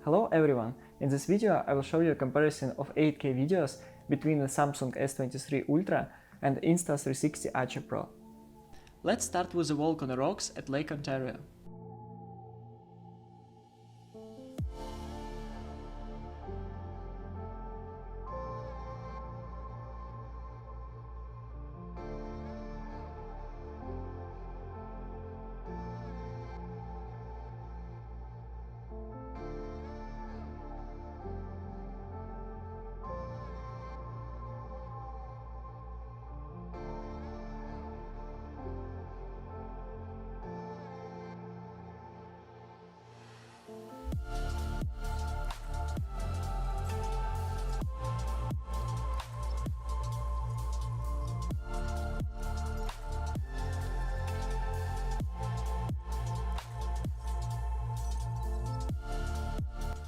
Hello everyone! In this video I will show you a comparison of 8K videos between the Samsung S23 Ultra and Insta360 ACE PRO. Let's start with the walk on the rocks at Lake Ontario.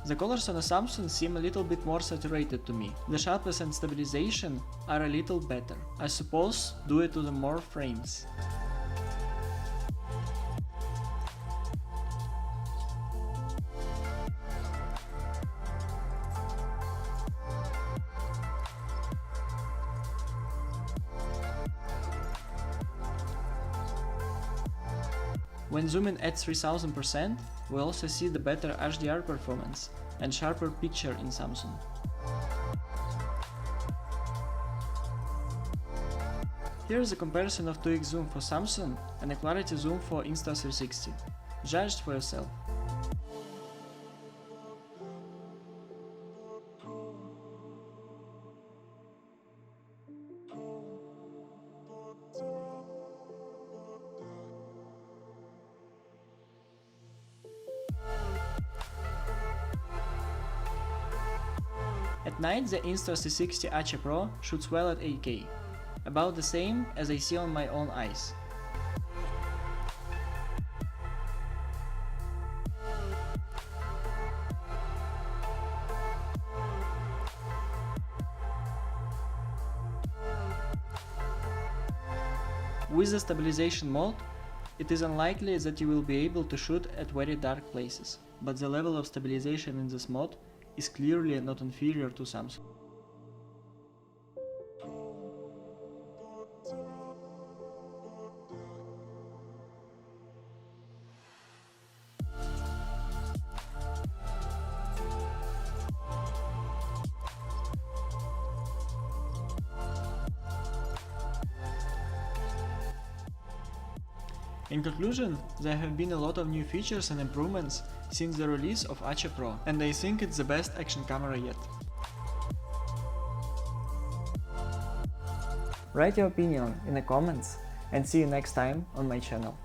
The colors on the Samsung seem a little bit more saturated to me. The sharpness and stabilization are a little better. I suppose due to the more frames. When zooming at 3000%, we also see the better HDR performance and sharper picture in Samsung. Here is a comparison of 2x zoom for Samsung and a clarity zoom for Insta360. Judge for yourself. At night, the Insta360 ACE PRO shoots well at 8K, about the same as I see on my own eyes. With the stabilization mode, it is unlikely that you will be able to shoot at very dark places, but the level of stabilization in this mode is clearly not inferior to Samsung. In conclusion, there have been a lot of new features and improvements since the release of ACE PRO, and I think it's the best action camera yet. Write your opinion in the comments and see you next time on my channel.